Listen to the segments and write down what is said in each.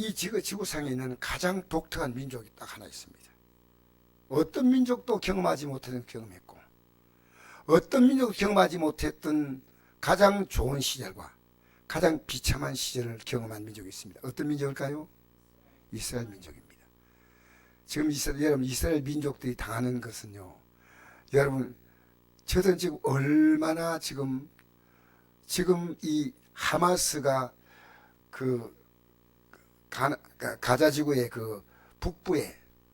이 지구상에 있는 가장 독특한 민족이 딱 하나 있습니다. 어떤 민족도 경험하지 못했던 경험했고, 어떤 민족도 경험하지 못했던 가장 좋은 시절과 가장 비참한 시절을 경험한 민족이 있습니다. 어떤 민족일까요? 이스라엘 민족입니다. 지금 여러분 이스라엘 민족들이 당하는 것은요, 여러분 저는 지금 얼마나 지금 이 하마스가 그 가자지구의 그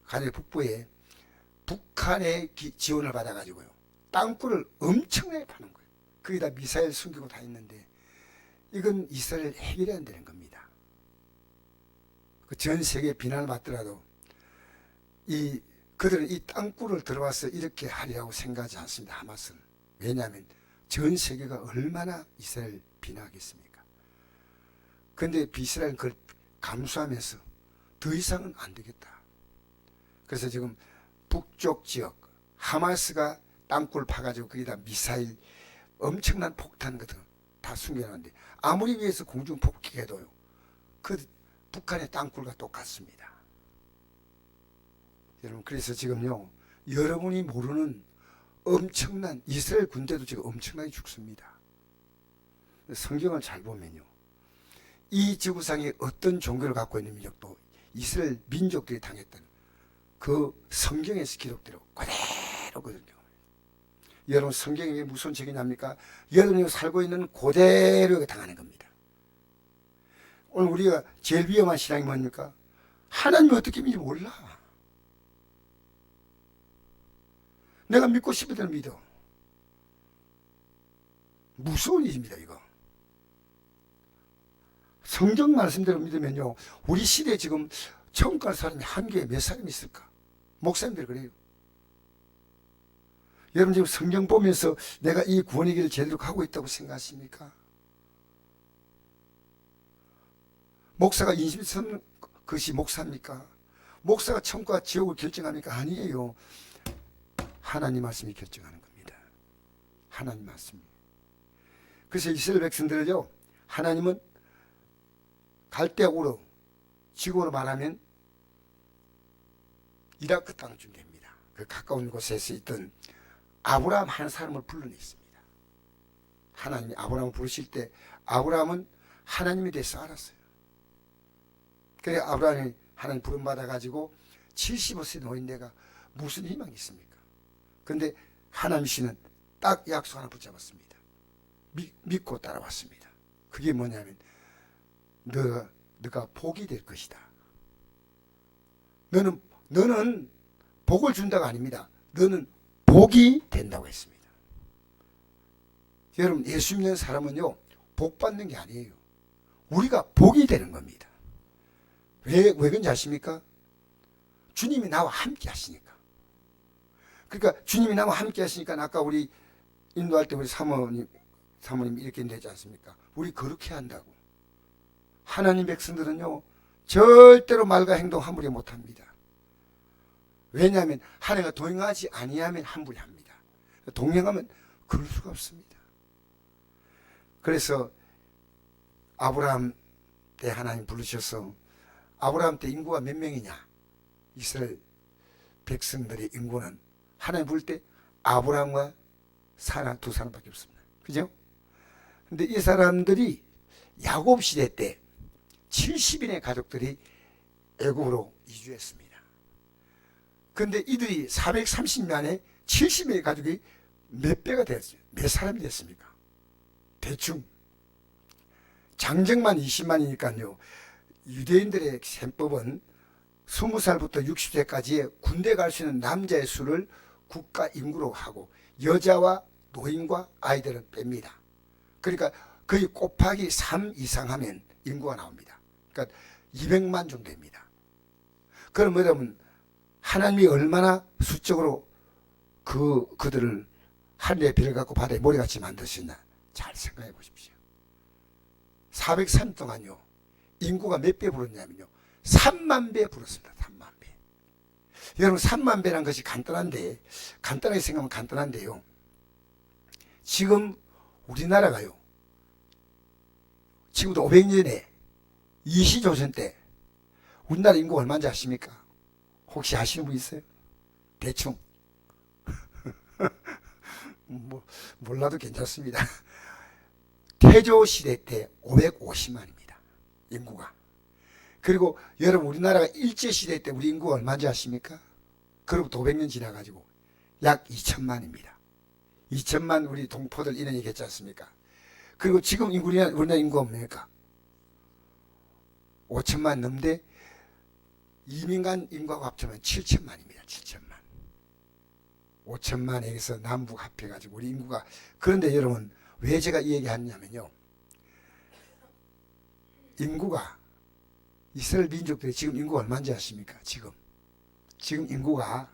가자 북부에 북한의 지원을 받아가지고요, 땅굴을 엄청나게 파는 거예요. 거기다 미사일 숨기고 다 있는데, 이건 이스라엘 해결이 안 되는 겁니다. 전 세계 비난을 받더라도 그들은 이 땅굴을 들어와서 이렇게 하리라고 생각하지 않습니다. 하마스는. 왜냐하면 전 세계가 얼마나 이스라엘 비난하겠습니까? 그런데 이스라엘은 그걸 감수하면서 더 이상은 안 되겠다. 그래서 지금 북쪽 지역 하마스가 땅굴 파가지고 거기다 미사일 엄청난 폭탄 같은 거 다 숨겨놨는데, 아무리 위에서 공중 폭격해도요, 그 북한의 땅굴과 똑같습니다. 여러분, 그래서 지금요, 여러분이 모르는 엄청난 이스라엘 군대도 지금 엄청나게 죽습니다. 성경을 잘 보면요, 이 지구상에 어떤 종교를 갖고 있는 민족도 이스라엘 민족들이 당했던 그 성경에서 기록대로 그대로거든요. 여러분, 성경이 왜 무슨 책이냐입니까? 여러분이 살고 있는 그대로 당하는 겁니다. 오늘 우리가 제일 위험한 신앙이 뭡니까? 하나님이 어떻게 믿는지 몰라. 내가 믿고 싶을 때는 믿어. 무서운 일입니다, 이거. 성경 말씀대로 믿으면요, 우리 시대에 지금 천국 갈 사람이 한교에 몇 사람이 있을까? 목사님들 그래요. 여러분, 지금 성경 보면서 내가 이 구원의 길을 제대로 가고 있다고 생각하십니까? 목사가 인심 쓰는 것이 목사입니까? 목사가 천국과 지옥을 결정합니까? 아니에요. 하나님 말씀이 결정하는 겁니다. 하나님 말씀이. 그래서 이스라엘 백성들을요, 하나님은 갈대아우로, 지구로 말하면 이라크 땅쯤 됩니다. 그 가까운 곳에서 있던 아브라함 한 사람을 불러냈습니다. 하나님이 아브라함을 부르실 때 아브라함은 하나님에 대해서 알았어요. 그래 아브라함이 하나님 부름 받아가지고 75세 노인네가 무슨 희망이 있습니까? 그런데 하나님씨는 딱 약속 하나 붙잡았습니다. 믿고 따라왔습니다. 그게 뭐냐면, 너가 복이 될 것이다. 너는 복을 준다가 아닙니다. 너는 복이 된다고 했습니다. 여러분, 예수 믿는 사람은요, 복 받는 게 아니에요. 우리가 복이 되는 겁니다. 왜 그런지 아십니까? 주님이 나와 함께 하시니까. 그러니까 주님이 나와 함께 하시니까, 아까 우리 인도할 때 우리 사모님 이렇게 내지 않습니까? 우리 그렇게 한다고. 하나님 백성들은요, 절대로 말과 행동 함부로 못합니다. 왜냐하면 하나님과 동행하지 아니하면 함부로 합니다. 동행하면 그럴 수가 없습니다. 그래서 아브라함 때 하나님 부르셔서, 아브라함 때 인구가 몇 명이냐? 이스라엘 백성들의 인구는 하나님 부를 때 아브라함과 사라 두 사람밖에 없습니다. 그죠? 근데 이 사람들이 야곱 시대 때 70인의 가족들이 애굽으로 이주했습니다. 그런데 이들이 430년에 70명의 가족이 몇 배가 됐어요? 몇 사람이 됐습니까? 대충 장정만 20만이니까요. 유대인들의 셈법은 20살부터 60세까지의 군대 갈 수 있는 남자의 수를 국가 인구로 하고, 여자와 노인과 아이들은 뺍니다. 그러니까 거의 곱하기 3 이상 하면 인구가 나옵니다. 그러니까 200만 정도 됩니다. 그럼 뭐냐면 하나님이 얼마나 수적으로 그들을 하늘의 별을 갖고 바다에 모래같이 만드셨나 잘 생각해 보십시오. 403년 동안요, 인구가 몇 배 불었냐면요, 3만 배 불었습니다. 3만 배. 여러분, 3만 배란 것이 간단하게 생각하면 간단한데요, 지금 우리나라가요, 지금부터 500년에 이시조선 때 우리나라 인구 얼마인지 아십니까? 혹시 아시는 분 있어요? 대충. 몰라도 괜찮습니다. 태조 시대 때 550만입니다. 인구가. 그리고 여러분 우리나라가 일제 시대 때 우리 인구가 얼마인지 아십니까? 그로부터 500년 지나가지고 약 2천만입니다. 2천만 우리 동포들 이런 얘기 했지 않습니까? 그리고 지금 우리나라 인구가 뭡니까? 5천만 넘는데 이민간 인구하고 합치면 7천만입니다. 7천만. 5천만에서 남북 합해가지고 우리 인구가. 그런데 여러분 왜 제가 이 얘기 하냐면요, 인구가 이스라엘 민족들이 지금 인구가 얼마인지 아십니까? 지금 인구가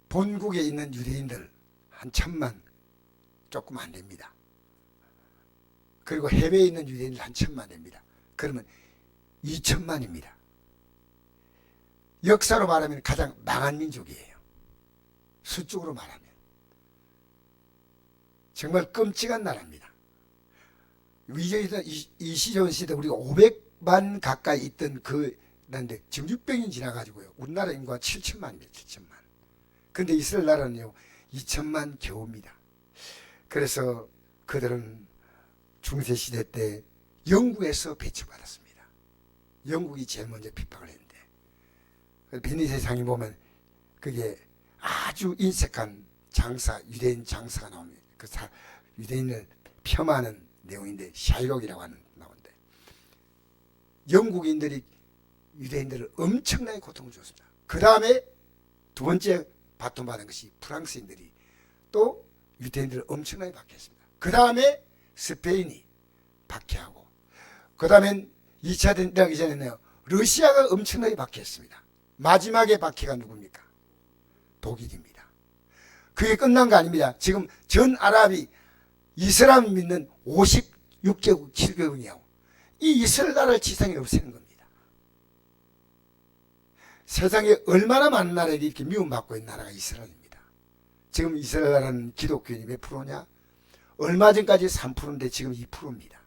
본국에 있는 유대인들 한 1,000만 조금 안 됩니다. 그리고 해외에 있는 유대인들 한 1,000만 됩니다. 그러면 2천만입니다. 역사로 말하면 가장 망한 민족이에요. 수적으로 말하면 정말 끔찍한 나라입니다. 이시전 시대 우리가 500만 가까이 있던 그런데 지금 600년 지나가지고요, 우리나라 인구가 7천만입니다. 7천만. 근데 이스라엘 나라는요 2천만 겨우입니다. 그래서 그들은 중세시대 때 영국에서 배척받았습니다. 영국이 제일 먼저 핍박을 했는데, 베니스의 상이 보면 그게 아주 인색한 장사, 유대인 장사가 나옵니다. 유대인을 폄하하는 내용인데 샤이록이라고 하는 나오는데, 영국인들이 유대인들을 엄청나게 고통을 줬습니다. 그 다음에 두 번째 바통받은 것이 프랑스인들이 또 유대인들을 엄청나게 박해했습니다. 그 다음에 스페인이 박해하고, 그 다음엔 2차 대전 하기 전에는 러시아가 엄청나게 박해했습니다. 마지막에 박해가 누굽니까? 독일입니다. 그게 끝난 거 아닙니다. 지금 전 아랍이 이슬람 믿는 56개국 7개국이요, 이 이스라엘 나라를 지상에 없애는 겁니다. 세상에 얼마나 많은 나라들이 이렇게 미움받고 있는 나라가 이스라엘입니다. 지금 이스라엘 나라는 기독교인이 몇 프로냐? 얼마 전까지 3%인데 지금 2%입니다.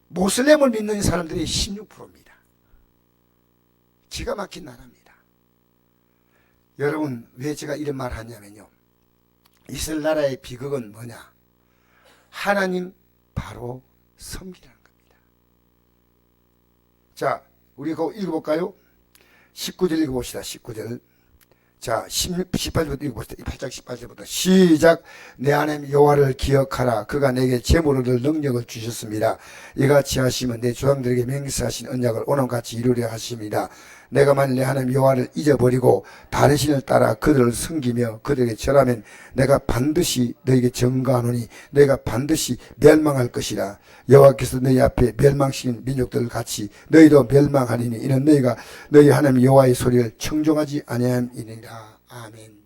모슬렘을 믿는 사람들이 16%입니다. 기가 막힌 나라입니다. 여러분 왜 제가 이런 말 하냐면요, 이스라엘 나라의 비극은 뭐냐? 하나님 바로 섬기라는 겁니다. 자, 우리 그거 읽어볼까요? 19절 읽어봅시다. 19절. 자, 18절부터 읽어봅시다. 8장 18절부터 시작. 내 하나님 여호와를 기억하라. 그가 내게 재물을 얻을 능력을 주셨습니다. 이같이 하시면 내 조상들에게 맹세하신 언약을 오늘같이 이루려 하십니다. 내가 만일 내 하나님 여호와를 잊어버리고 다른 신을 따라 그들을 섬기며 그들에게 절하면 내가 반드시 너에게 증거하노니 너희가 반드시 멸망할 것이라. 여호와께서 너희 앞에 멸망시킨 민족들을 같이 너희도 멸망하리니 이는 너희가 너희 하나님 여호와의 소리를 청종하지 아니함이니라. 아멘.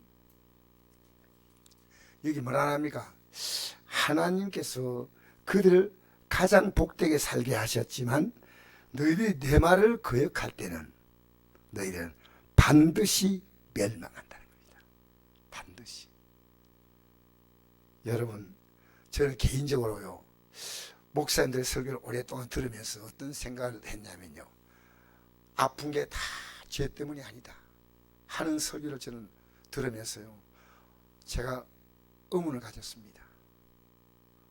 여기 뭐라 합니까? 하나님께서 그들을 가장 복되게 살게 하셨지만 너희들이 내 말을 거역할 때는 너희들은 반드시 멸망한다는 겁니다. 반드시. 여러분, 저는 개인적으로요, 목사님들의 설교를 오랫동안 들으면서 어떤 생각을 했냐면요, 아픈 게 다 죄 때문이 아니다 하는 설교를 저는 들으면서요, 제가 의문을 가졌습니다.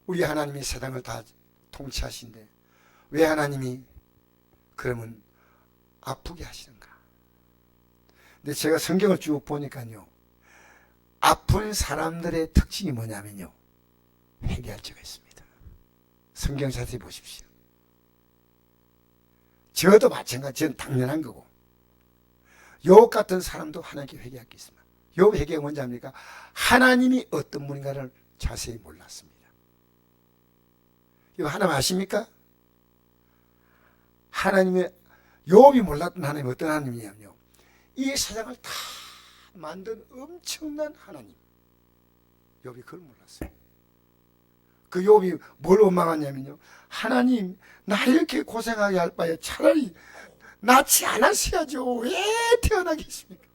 우리 하나님이 세상을 다 통치하신데 왜 하나님이 그러면 아프게 하시는가? 근데 제가 성경을 쭉 보니까요, 아픈 사람들의 특징이 뭐냐면요, 회개할 자가 있습니다. 성경 자세히 보십시오. 저도 마찬가지, 저는 당연한 거고, 욥 같은 사람도 하나님께 회개할 게 있습니다. 욥 회개가 뭔지 압니까? 하나님이 어떤 분인가를 자세히 몰랐습니다. 이거 하나님 아십니까? 하나님의, 욥이 몰랐던 하나님이 어떤 하나님이냐면요, 이 세상을 다 만든 엄청난 하나님. 욥이 그걸 몰랐어요. 그 욥이 뭘 원망하냐면요, 하나님 나 이렇게 고생하게 할 바에 차라리 낳지 않았어야죠. 왜 태어나게 했습니까?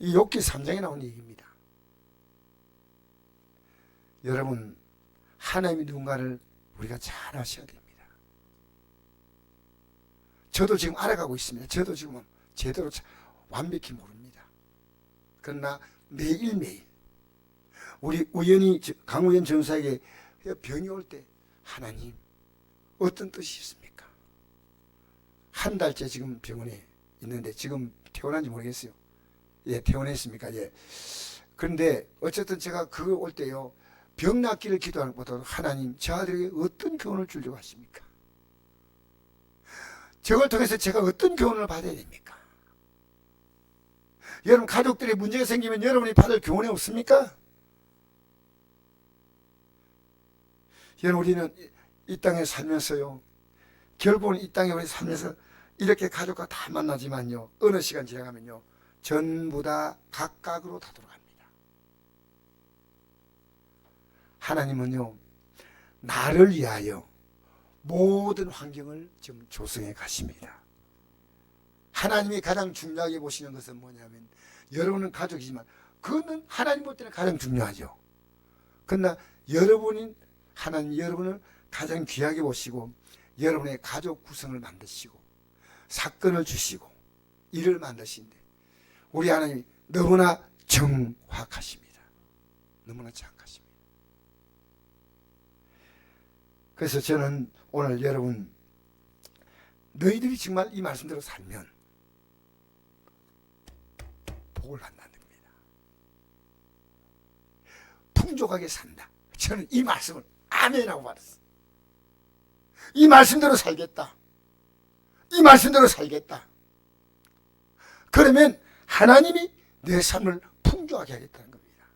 이 욥기 3장에 나온 얘기입니다. 여러분, 하나님이 누군가를 우리가 잘 아셔야 됩니다. 저도 지금 알아가고 있습니다. 저도 지금 제대로 완벽히 모릅니다. 그러나 매일매일 우리 우연히 강우현 전사에게 병이 올 때 하나님 어떤 뜻이 있습니까? 한 달째 지금 병원에 있는데 지금 퇴원한지 모르겠어요. 예, 퇴원했습니까? 예. 그런데 어쨌든 제가 그거 올 때요, 병 낫기를 기도하는 것보다 하나님 저 아들에게 어떤 교훈을 주려고 하십니까? 저걸 통해서 제가 어떤 교훈을 받아야 됩니까? 여러분 가족들이 문제가 생기면 여러분이 받을 교훈이 없습니까? 여러분 우리는 이 땅에 살면서요, 결국은 이 땅에 우리 살면서 이렇게 가족과 다 만나지만요, 어느 시간 지나가면요 전부 다 각각으로 다 돌아갑니다. 하나님은요 나를 위하여 모든 환경을 지금 조성해 가십니다. 하나님이 가장 중요하게 보시는 것은 뭐냐면, 여러분은 가족이지만 그거는 하나님 볼 때는 가장 중요하죠. 그러나 하나님 여러분을 가장 귀하게 보시고 여러분의 가족 구성을 만드시고 사건을 주시고 일을 만드신데, 우리 하나님이 너무나 정확하십니다. 너무나 정확하십니다. 그래서 저는 오늘 여러분, 너희들이 정말 이 말씀대로 살면 복을 받는다는 겁니다. 풍족하게 산다. 저는 이 말씀을 아멘하고 받았어. 이 말씀대로 살겠다. 이 말씀대로 살겠다. 그러면 하나님이 내 삶을 풍족하게 하겠다는 겁니다.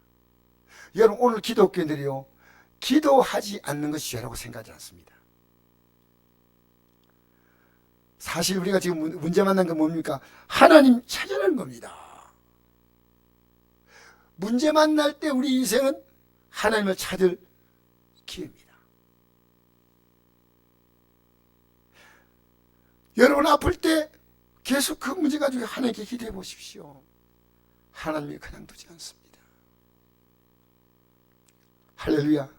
여러분 오늘 기독교인들이요, 기도하지 않는 것이 죄라고 생각하지 않습니다. 사실 우리가 지금 문제 만난 건 뭡니까? 하나님 찾아내는 겁니다. 문제 만날 때 우리 인생은 하나님을 찾을 기회입니다. 여러분 아플 때 계속 그 문제 가지고 하나님께 기도해 보십시오. 하나님이 그냥 두지 않습니다. 할렐루야.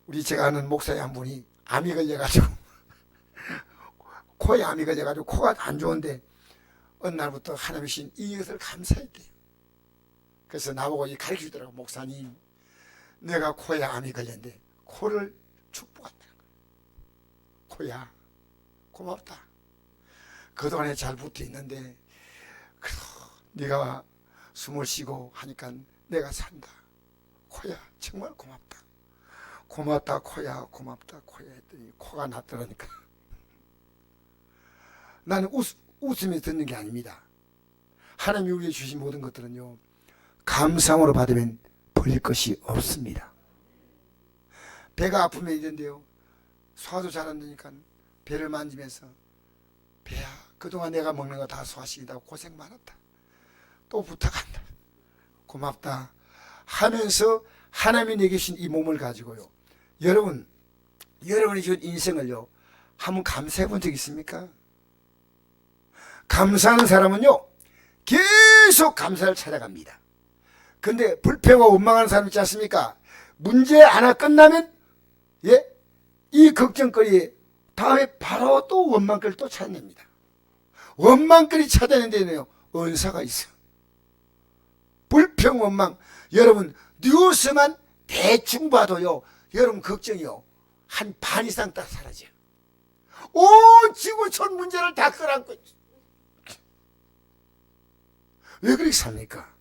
우리 제가 아는 목사의 한 분이 암이 걸려가지고 코에 암이 걸려가지고 코가 안 좋은데 어느 날부터 하나님 신 이것을 감사했대요. 그래서 나보고 가르쳐 주더라고. 목사님, 내가 코에 암이 걸렸는데 코를 축복한다는 거예요. 코야 고맙다. 그동안에 잘 붙어 있는데 그래도 네가 숨을 쉬고 하니까 내가 산다. 코야 정말 고맙다. 고맙다 코야, 고맙다 코야 했더니 코가 났더라니까. 나는 웃으며 듣는 게 아닙니다. 하나님이 우리에게 주신 모든 것들은요, 감사함으로 받으면 버릴 것이 없습니다. 배가 아프면 이런데요, 소화도 잘 안 되니까 배를 만지면서, 배야 그동안 내가 먹는 거 다 소화시키다고 고생 많았다. 또 부탁한다. 고맙다 하면서 하나님이 내게 주신 이 몸을 가지고요, 여러분이 지금 인생을요 한번 감사해 본 적 있습니까? 감사하는 사람은요 계속 감사를 찾아갑니다. 근데 불평과 원망하는 사람 있지 않습니까? 문제 하나 끝나면 이 걱정거리에 다음에 바로 또 원망거리를 또 찾아냅니다. 원망거리 찾아내는 데는요 은사가 있어요. 불평 원망, 여러분 뉴스만 대충 봐도요 여러분 걱정이요 한 반 이상 딱 사라져요. 온 지구촌 문제를 다 끌어안고 있죠. 왜 그렇게 삽니까?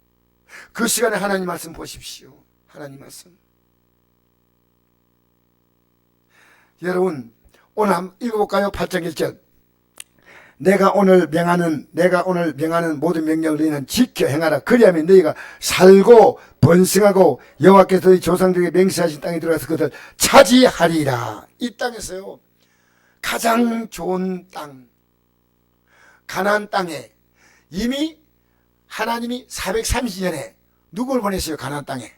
그 시간에 하나님 말씀 보십시오. 하나님 말씀. 여러분 오늘 한번 읽어볼까요? 8장 1절. 내가 오늘 명하는 모든 명령을 너희는 지켜 행하라. 그리하면 너희가 살고 번성하고 여호와께서 너희 조상들에게 맹세하신 땅에 들어가서 그들 차지하리라. 이 땅에서요 가장 좋은 땅, 가나안 땅에 이미 하나님이 430년에 누구를 보냈어요? 가나안 땅에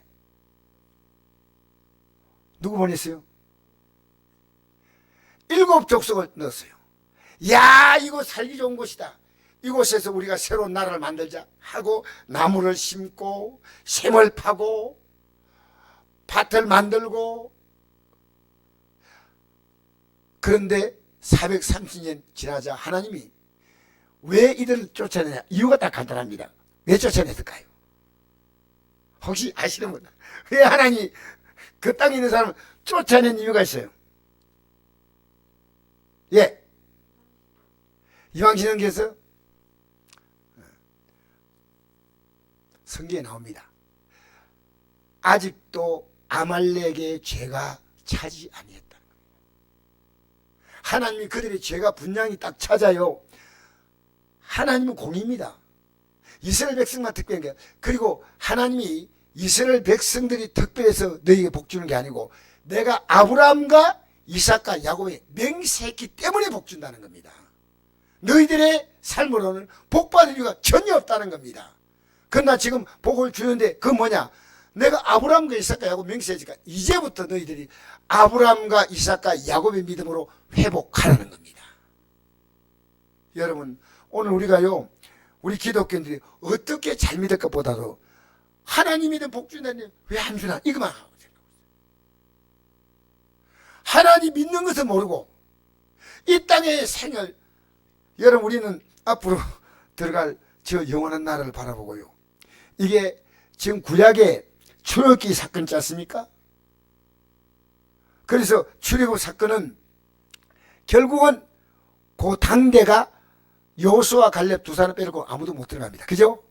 누구 보냈어요? 7 족속을 넣었어요. 야, 이곳 살기 좋은 곳이다. 이곳에서 우리가 새로운 나라를 만들자 하고 나무를 심고 샘을 파고 밭을 만들고. 그런데 430년 지나자 하나님이 왜 이들을 쫓아내냐? 이유가 딱 간단합니다. 왜 쫓아냈을까요? 혹시 아시는 분? 왜 하나님이 그 땅에 있는 사람을 쫓아낸 이유가 있어요? 예. 이방신앙교에서 성경에 나옵니다. 아직도 아말렉의 죄가 차지 아니했다. 하나님이 그들의 죄가 분량이 딱 찾아요. 하나님은 공의입니다. 이스라엘 백성만 특별한 게, 그리고 하나님이 이스라엘 백성들이 특별해서 너희에게 복 주는 게 아니고 내가 아브라함과 이삭과 야곱에 맹세했기 때문에 복 준다는 겁니다. 너희들의 삶으로는 복 받을 이유가 전혀 없다는 겁니다. 그러나 지금 복을 주는데 그 뭐냐? 내가 아브라함과 이삭과 야곱 맹세했으니까 이제부터 너희들이 아브라함과 이삭과 야곱의 믿음으로 회복하라는 겁니다. 여러분, 오늘 우리가요, 우리 기독교인들이 어떻게 잘 믿을 것보다도 하나님이 복 준다니 왜 안 주나? 이것만 하고 생각합니다. 하나님 믿는 것을 모르고 이 땅의 생을, 여러분, 우리는 앞으로 들어갈 저 영원한 나라를 바라보고요. 이게 지금 구약의 출애굽기 사건 있지 않습니까? 그래서 출애굽 사건은 결국은 그 당대가 여호수아 갈렙 두 사람 빼고 아무도 못 들어갑니다. 그죠?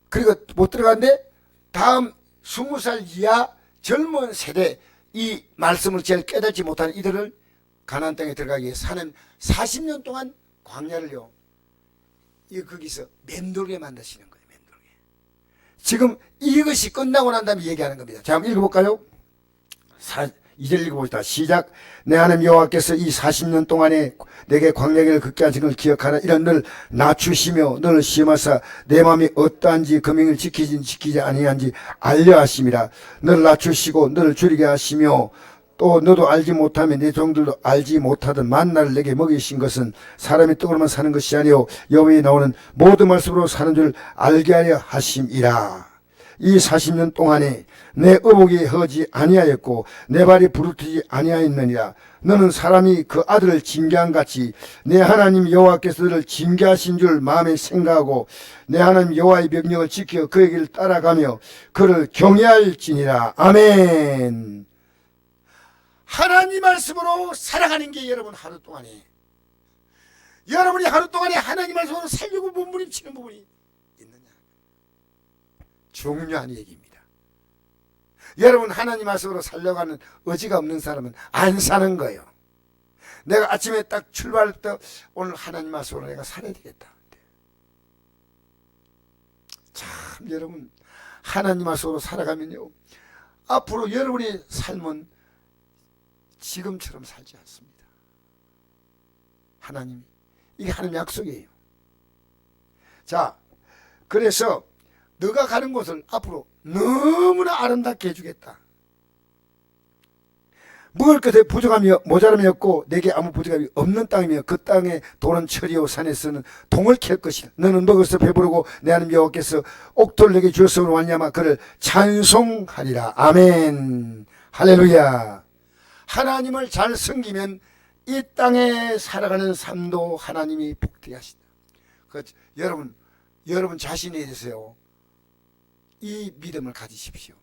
그리고 못 들어가는데 다음 20살 이하 젊은 세대, 이 말씀을 제일 깨닫지 못하는 이들을 가나안 땅에 들어가기 위해 사는 40년 동안 광야를요, 거기서 맴돌게 만드시는 거예요. 맴돌게. 지금 이것이 끝나고 난 다음에 얘기하는 겁니다. 자, 한번 읽어볼까요? 2절 읽어봅시다. 시작. 내 하나님 여호와께서 이 40년 동안에 내게 광야길을 걷게 하신 걸 기억하라. 이런 널 낮추시며 너를 시험하사 내 마음이 어떠한지 그 명을 지키지 아니한지 알려 하심이라. 너를 낮추시고 너를 줄이게 하시며 또 너도 알지 못하며 내 종들도 알지 못하던 만나를 내게 먹이신 것은 사람이 떡으로만 사는 것이 아니요 여호와에 나오는 모든 말씀으로 사는 줄 알게 하려 하심이라. 이 40년 동안에 내 의복이 허지 아니하였고 내 발이 부르트지 아니하였느니라. 너는 사람이 그 아들을 징계한 같이 내 하나님 여호와께서 너를 징계하신 줄 마음에 생각하고 내 하나님 여호와의 명령을 지켜 그의 길을 따라가며 그를 경외할지니라. 아멘. 하나님 말씀으로 살아가는 게 여러분 하루 동안에, 여러분이 하루 동안에 하나님 말씀으로 살려고 몸부림치는 부분이 있느냐, 중요한 얘기입니다. 여러분, 하나님 말씀으로 살려가는 의지가 없는 사람은 안 사는 거예요. 내가 아침에 딱 출발할 때 오늘 하나님 말씀으로 내가 살아야 되겠다. 참, 여러분, 하나님 말씀으로 살아가면요, 앞으로 여러분의 삶은 지금처럼 살지 않습니다. 하나님, 이게 하나님 약속이에요. 자, 그래서 너가 가는 곳을 앞으로 너무나 아름답게 해주겠다. 먹을 것에 부족함이 모자람이 없고 내게 아무 부족함이 없는 땅이며 그 땅에 돌은 철이요 산에서는 동을 캘 것이다. 너는 먹어서 배부르고 내 하나님 여호와께서 옥토를 내게 주었으므로 말미암아 그를 찬송하리라. 아멘. 할렐루야. 하나님을 잘 섬기면 이 땅에 살아가는 삶도 하나님이 복되게 하신다. 여러분 자신에 대해서요, 이 믿음을 가지십시오.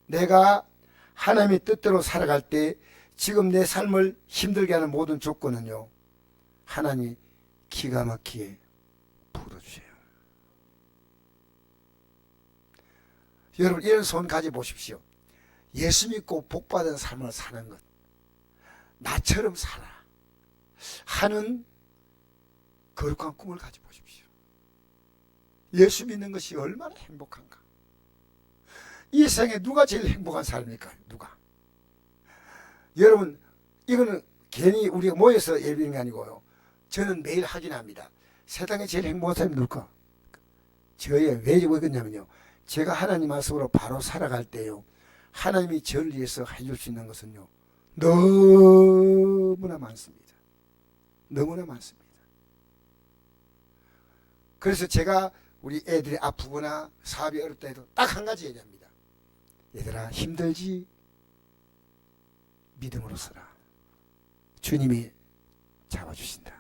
내가 하나님의 뜻대로 살아갈 때 지금 내 삶을 힘들게 하는 모든 조건은요, 하나님이 기가 막히게 풀어주세요. 여러분, 이런 소원 가져보십시오. 예수 믿고 복받은 삶을 사는 것, 나처럼 살아 하는 거룩한 꿈을 가져보십시오. 예수 믿는 것이 얼마나 행복한가. 이 세상에 누가 제일 행복한 사람입니까? 누가? 여러분, 이거는 괜히 우리가 모여서 예비는 게 아니고요, 저는 매일 확인합니다. 세상에 제일 행복한 사람이 누굴까? 왜 그러냐면요, 제가 하나님 말씀으로 바로 살아갈 때요, 하나님이 저를 위해서 해줄 수 있는 것은요, 너무나 많습니다. 너무나 많습니다. 그래서 제가 우리 애들이 아프거나 사업이 어렵다 해도 딱 한 가지 얘기합니다. 얘들아, 힘들지? 믿음으로 서라. 주님이 잡아주신다.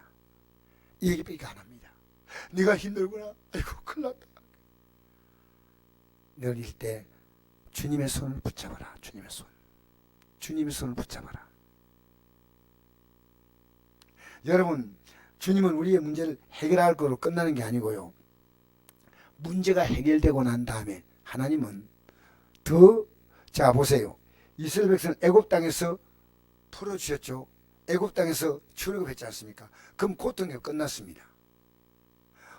이 얘기밖에 안 합니다. 네가 힘들구나. 아이고 큰일 났다. 늘 이때 주님의 손을 붙잡아라. 주님의 손. 주님의 손을 붙잡아라. 여러분, 주님은 우리의 문제를 해결할 거로 끝나는 게 아니고요. 문제가 해결되고 난 다음에 하나님은 자 보세요. 이스라엘 백성은 애굽 땅에서 풀어주셨죠. 애굽 땅에서 출애굽했지 않습니까? 그럼 고통이 끝났습니다.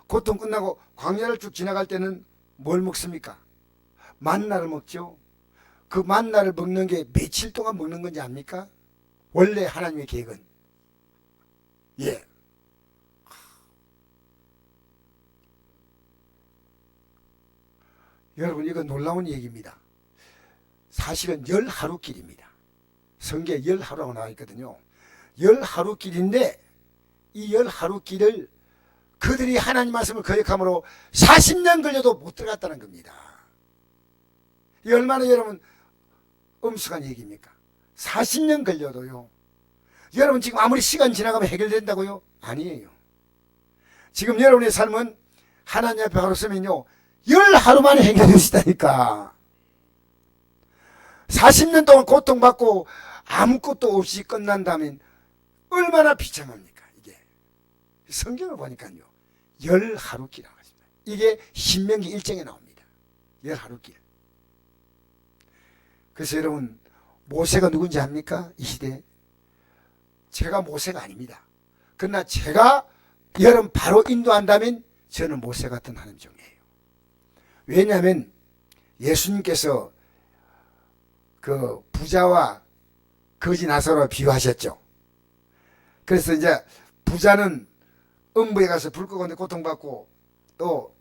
고통 끝나고 광야를 쭉 지나갈 때는 뭘 먹습니까? 만나를 먹죠. 그 만나를 먹는 게 며칠 동안 먹는 건지 압니까? 원래 하나님의 계획은 여러분, 이건 놀라운 얘기입니다. 사실은 10하루길입니다. 성경에 10하루라고 나와 있거든요. 10하루길인데 이 10하루길을 그들이 하나님 말씀을 거역함으로 40년 걸려도 못 들어갔다는 겁니다. 이 얼마나 여러분 엄숙한 얘기입니까? 40년 걸려도요. 여러분 지금 아무리 시간 지나가면 해결된다고요? 아니에요. 지금 여러분의 삶은 하나님 앞에 바로 서면요 10하루 만에 해결되시다니까. 40년 동안 고통받고 아무것도 없이 끝난다면 얼마나 비참합니까? 이게 성경을 보니까요 10하루길이라고 하십니다. 이게 신명기 1장에 나옵니다. 10하루길. 그래서 여러분 모세가 누군지 압니까? 이 시대에 제가 모세가 아닙니다. 그러나 제가 여러분 바로 인도한다면 저는 모세 같은 하나님 종이에요. 왜냐하면 예수님께서 그 부자와 거지 나사로를 비유하셨죠. 그래서 이제 부자는 음부에 가서 불 끄고 고통받고 또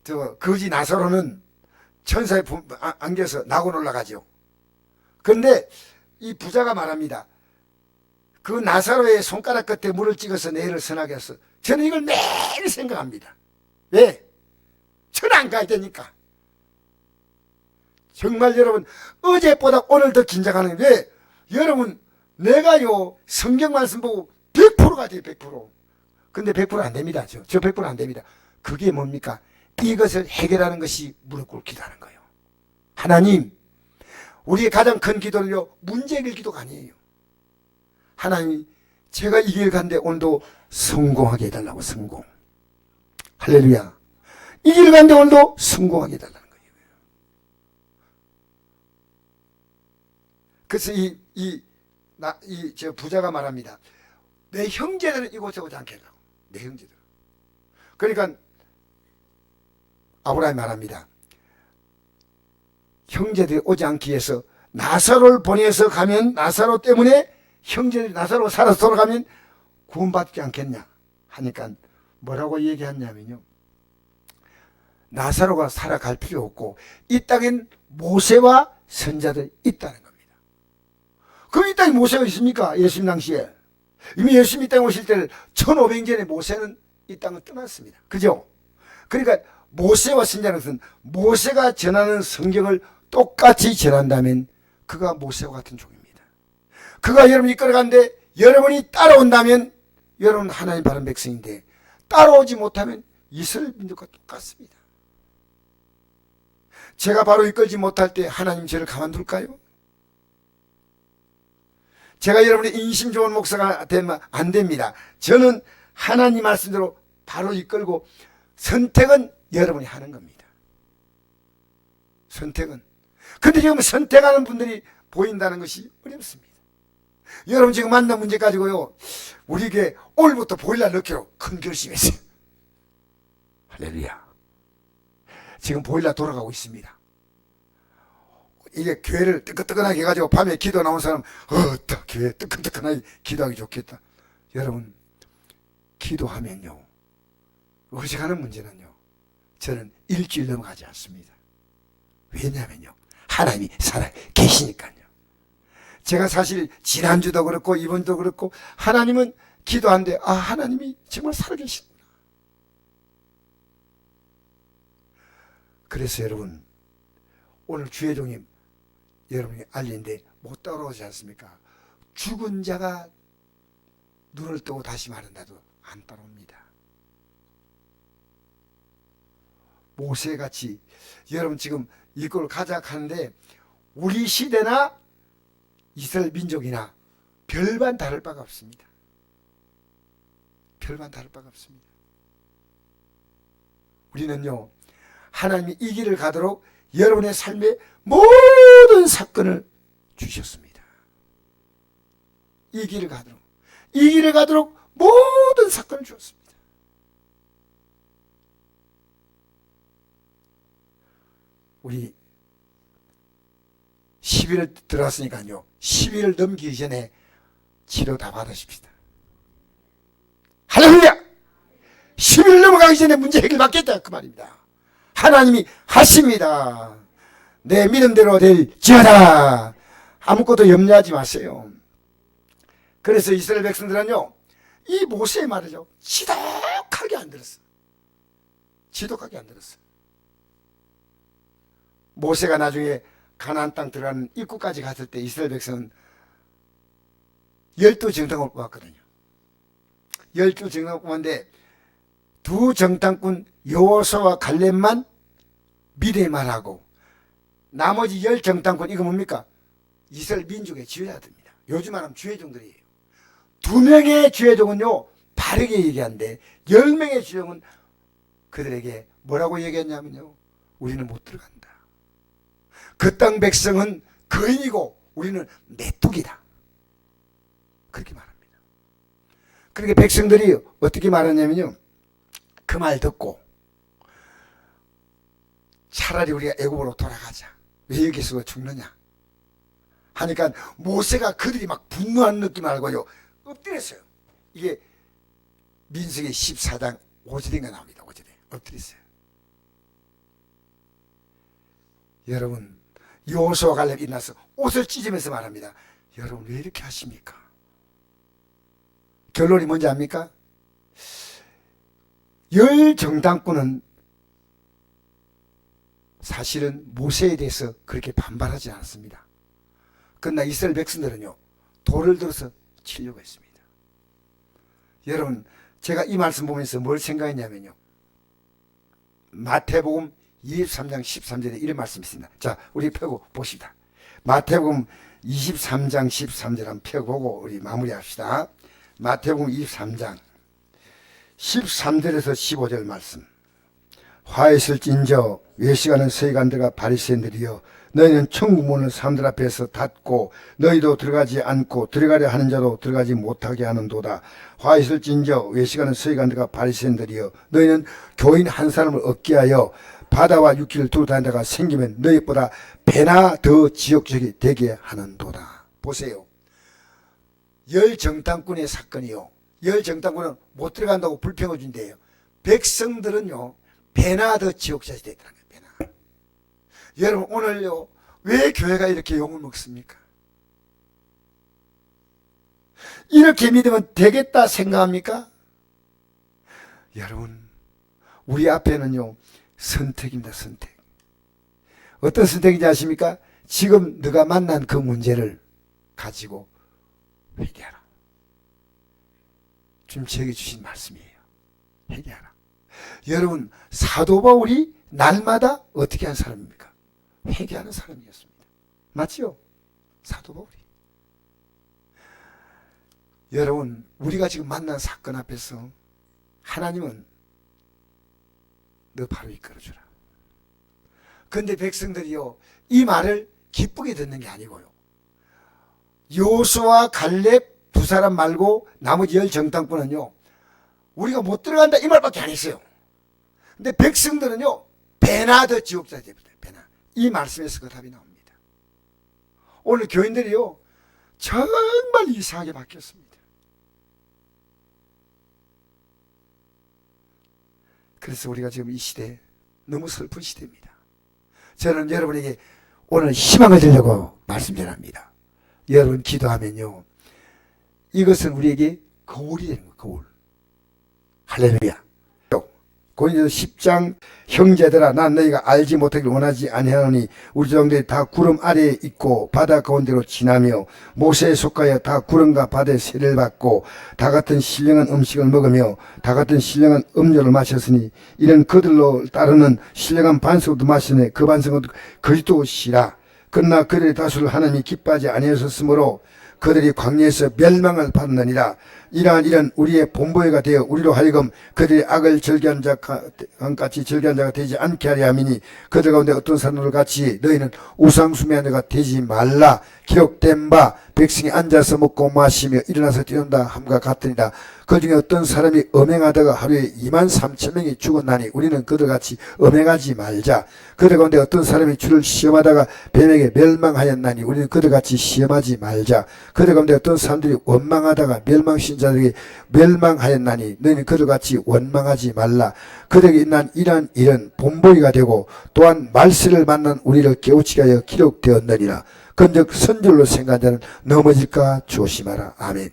저 거지 나사로는 천사의 안겨서 낙원 올라가죠. 그런데 이 부자가 말합니다. 그 나사로의 손가락 끝에 물을 찍어서 내일을 선하게 했어. 저는 이걸 매일 생각합니다. 왜? 저는 안 가야 되니까. 정말 여러분 어제보다 오늘 더 긴장하는 게 왜? 여러분 내가요 성경 말씀 보고 100%가 돼요. 100%. 근데 100% 안 됩니다. 저 100% 안 됩니다. 그게 뭡니까? 이것을 해결하는 것이 무릎 꿇기도 하는 거예요. 하나님, 우리의 가장 큰 기도는요 문제 해결 기도가 아니에요. 하나님, 제가 이 길 간데 오늘도 성공하게 해달라고. 성공. 할렐루야. 이 길 간데 오늘도 성공하게 해달라는 거예요. 그래서 저 부자가 말합니다. 내 형제들은 이곳에 오지 않겠다고. 내 형제들. 그러니까 아브라함이 말합니다. 형제들이 오지 않기 위해서 나사로를 보내서 가면 나사로 때문에 형제들이 나사로가 살아서 돌아가면 구원받지 않겠냐 하니까 뭐라고 얘기했냐면요. 나사로가 살아갈 필요 없고 이 땅엔 모세와 선자들이 있다는 겁니다. 그럼 이 땅에 모세가 있습니까? 예수님 당시에. 이미 예수님 이 땅에 오실 때는 1500년에 모세는 이 땅을 떠났습니다. 그죠? 그러니까 모세와 선자는 것은 모세가 전하는 성경을 똑같이 전한다면 그가 모세와 같은 종입니다. 그가 여러분이 이끌어가는데 여러분이 따라온다면 여러분 하나님 바른 백성인데 따라오지 못하면 이스라엘 민족과 똑같습니다. 제가 바로 이끌지 못할 때 하나님 저를 가만둘까요? 제가 여러분의 인심 좋은 목사가 되면 안 됩니다. 저는 하나님 말씀대로 바로 이끌고 선택은 여러분이 하는 겁니다. 선택은. 근데 지금 선택하는 분들이 보인다는 것이 어렵습니다. 여러분 지금 만난 문제 가지고요. 우리에게 오늘부터 보일러 넣기로 큰 결심했어요. 할렐루야. 지금 보일러 돌아가고 있습니다. 이게 교회를 뜨끈뜨끈하게 해가지고 밤에 기도 나온 사람 교회 뜨끈뜨끈하게 기도하기 좋겠다. 여러분 기도하면요 의식하는 문제는요 저는 일주일 넘어가지 않습니다. 왜냐하면요 하나님이 살아 계시니까요. 제가 사실 지난주도 그렇고 이번도 그렇고 하나님은 기도하는데 하나님이 정말 살아 계시구나. 그래서 여러분 오늘 주의 종이 여러분이 알리는데 못 따라오지 않습니까? 죽은 자가 눈을 뜨고 다시 마른다도 안 따라옵니다. 모세같이 여러분 지금 이걸 가져가는데 우리 시대나 이스라엘 민족이나 별반 다를 바가 없습니다. 별반 다를 바가 없습니다. 우리는요, 하나님이 이 길을 가도록 여러분의 삶의 모든 사건을 주셨습니다. 이 길을 가도록 모든 사건을 주었습니다. 우리 10일 들어왔으니까요, 10일 넘기기 전에 치료 다 받으십시다. 할렐루야! 10일 넘어가기 전에 문제 해결받겠다 그 말입니다. 하나님이 하십니다. 내 믿음대로 될지어다. 아무것도 염려하지 마세요. 그래서 이스라엘 백성들은요, 이 모세의 말을요, 지독하게 안 들었어. 지독하게 안 들었어. 모세가 나중에 가나안 땅 들어가는 입구까지 갔을 때 이스라엘 백성은 12정탐을 뽑았거든요. 12정탐을 뽑았는데 두 정탐꾼 여호수아와 갈렙만 미래의 말하고 나머지 10정탐꾼 이거 뭡니까? 이스라엘 민족의 지휘자들입니다. 요즘 말하면 주회종들이에요. 2명의 주회종은요 바르게 얘기하는데 10명의 주회종은 그들에게 뭐라고 얘기했냐면요, 우리는 못 들어간다. 그 땅 백성은 거인이고 우리는 메뚜기다. 그렇게 말합니다. 그러니까 백성들이 어떻게 말하냐면요, 그 말 듣고 차라리 우리가 애굽으로 돌아가자. 왜 여기서 죽느냐 하니까 모세가 그들이 막 분노하는 느낌 알고요 엎드렸어요. 이게 민수기 14장 5절인가 나옵니다. 5절에 엎드렸어요. 여러분, 여호수아 갈렙이 일어나서 옷을 찢으면서 말합니다. 여러분 왜 이렇게 하십니까? 결론이 뭔지 압니까? 10정탐꾼은 사실은 모세에 대해서 그렇게 반발하지 않았습니다. 그러나 이스라엘 백성들은요 돌을 들어서 치려고 했습니다. 여러분, 제가 이 말씀 보면서 뭘 생각했냐면요, 마태복음 23장 13절에 이런 말씀이 있습니다. 자, 우리 펴고 보십시다. 마태복음 23장 13절 한번 펴보고 우리 마무리합시다. 마태복음 23장 13절에서 15절 말씀. 화 있을진저 외식하는 서기관들과 바리새인들이여, 너희는 천국 문을 사람들 앞에서 닫고 너희도 들어가지 않고 들어가려 하는 자도 들어가지 못하게 하는도다. 화 있을진저 외식하는 서기관들과 바리새인들이여, 너희는 교인 한 사람을 얻게 하여 바다와 육지를 두루 다니는 데가 생기면 너희보다 배나 더 지역적이 되게 하는도다. 보세요. 10정탐꾼의 사건이요, 10정탐꾼은 못 들어간다고 불평을 준대요. 백성들은요 배나 더 지옥자이 되더라고요. 배나. 여러분, 오늘요 왜 교회가 이렇게 욕을 먹습니까? 이렇게 믿으면 되겠다 생각합니까? 여러분, 우리 앞에는요 선택입니다. 선택. 어떤 선택인지 아십니까? 지금 네가 만난 그 문제를 가지고 회개하라. 주님 저에게 주신 말씀이에요. 회개하라. 여러분, 사도 바울이 날마다 어떻게 한 사람입니까? 회개하는 사람이었습니다. 맞지요? 사도 바울이. 여러분, 우리가 지금 만난 사건 앞에서 하나님은 너 바로 이끌어주라. 그런데 백성들이요 이 말을 기쁘게 듣는 게 아니고요, 여호수아 갈렙 두 사람 말고 나머지 10정탐꾼은요 우리가 못 들어간다 이 말밖에 안 했어요. 근데 백성들은요 배나 더 지옥자 됩니다. 배나. 이 말씀에서 그 답이 나옵니다. 오늘 교인들이요 정말 이상하게 바뀌었습니다. 그래서 우리가 지금 이 시대 너무 슬픈 시대입니다. 저는 여러분에게 오늘 희망을 주려고 말씀 전합니다. 여러분 기도하면요 이것은 우리에게 거울이 되는 거예요. 거울. 할렐루야. 고린도서 10장 형제들아 난 너희가 알지 못하기를 원하지 아니하노니 우리 조상들이 다 구름 아래에 있고 바다 가운데로 지나며 모세에 속하여 다 구름과 바다의 세례를 받고 다 같은 신령한 음식을 먹으며 다 같은 신령한 음료를 마셨으니 이는 그들로 따르는 신령한 반석도 마시네 그 반석은 그리스도시라. 그러나 그들의 다수를 하나님이 기뻐하지 아니하셨으므로 그들이 광야에서 멸망을 받느니라. 이러한 우리의 본보이가 되어 우리로 하여금 그들이 악을 즐겨한 자같이 즐겨한 자가 되지 않게 하려 함이니 그들 가운데 어떤 사람들 같이 너희는 우상숭배한 자가 되지 말라. 기록된 바 백성이 앉아서 먹고 마시며 일어나서 뛰어온다 함과 같으니라. 그 중에 어떤 사람이 음행하다가 하루에 23,000명이 죽었나니 우리는 그들같이 음행하지 말자. 그들 가운데 어떤 사람이 주를 시험하다가 뱀에게 멸망하였나니 우리는 그들같이 시험하지 말자. 그들 가운데 어떤 사람들이 원망하다가 멸망신 자들에게 멸망하였나니 너희는 그들같이 원망하지 말라. 그들에게 인한 이러한 일은 본보기가 되고 또한 말세를 만난 우리를 깨우치게 하여 기록되었느니라. 그런즉 선줄로 생각한 자는 넘어질까 조심하라. 아멘.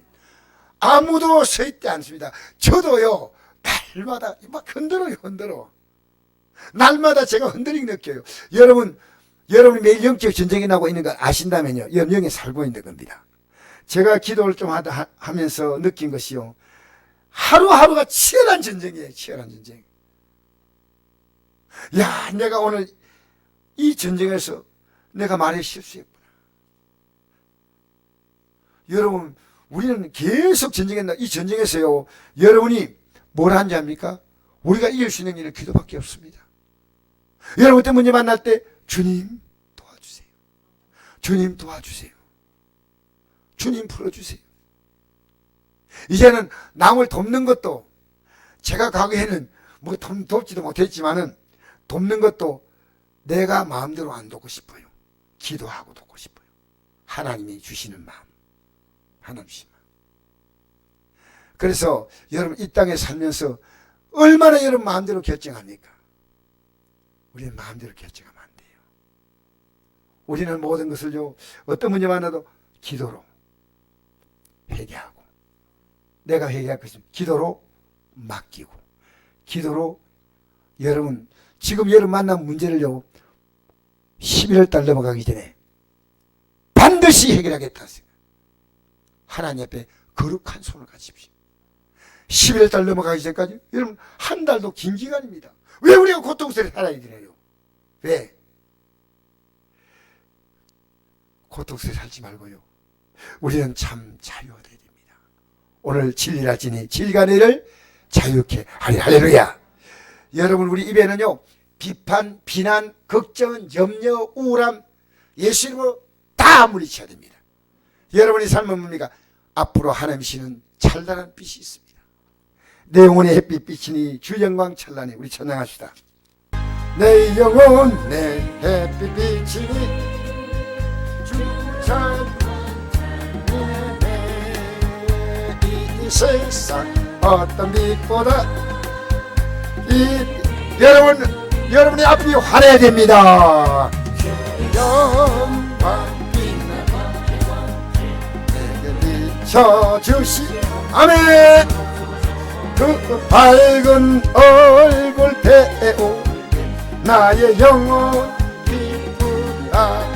아무도 서 있지 않습니다. 저도요 날마다 막 흔들어. 날마다 제가 흔들리게 느껴요. 여러분이 매일 영적 전쟁이 나고 있는 걸 아신다면요 여러분 영에 살고 있는 겁니다. 제가 기도를 좀 하면서 느낀 것이요 하루하루가 치열한 전쟁이에요. 치열한 전쟁. 야 내가 오늘 이 전쟁에서 내가 말에 실수했구나. 여러분 우리는 계속 전쟁했나. 이 전쟁에서요 여러분이 뭘 하는지 압니까? 우리가 이길 수 있는 일은 기도밖에 없습니다. 여러분 때 문제 만날 때 주님 도와주세요. 주님 도와주세요. 주님 풀어주세요. 이제는 남을 돕는 것도 제가 과거에는 뭐 돕지도 못했지만은 돕는 것도 내가 마음대로 안 돕고 싶어요. 기도하고 돕고 싶어요. 하나님이 주시는 마음. 하나님 주시는 마음. 그래서 여러분 이 땅에 살면서 얼마나 여러분 마음대로 결정합니까? 우리는 마음대로 결정하면 안 돼요. 우리는 모든 것을요 어떤 문제 만나도 기도로 회개하고 내가 회개할 것은 기도로 맡기고 기도로 여러분 지금 여러분 만난 문제를요 11월 달 넘어가기 전에 반드시 해결하겠다. 하나님 앞에 거룩한 손을 가지십시오. 11월 달 넘어가기 전까지 여러분 한 달도 긴 기간입니다. 왜 우리가 고통스레 살아야 되나요? 왜? 고통스레 살지 말고요 우리는 참 자유가 되야 됩니다. 오늘 진리라 지니 진리가 너희를 자유케 하리. 할렐루야. 여러분 우리 입에는요 비판, 비난, 걱정, 염려, 우울함 예수 이름으로 다 물리쳐야 됩니다. 여러분의 삶은 뭡니까? 앞으로 하나님이시는 찬란한 빛이 있습니다. 내 영혼의 햇빛 비치니 주 영광 찬란히. 우리 찬양합시다. 내 영혼 내 햇빛 비치니 주 찬란히. 이 세상 어떤 빛보다 여러분의 앞이 환해야 됩니다. 영광 비춰주시. 아멘. 그 밝은 얼굴 배우 나의 영혼 기쁘다.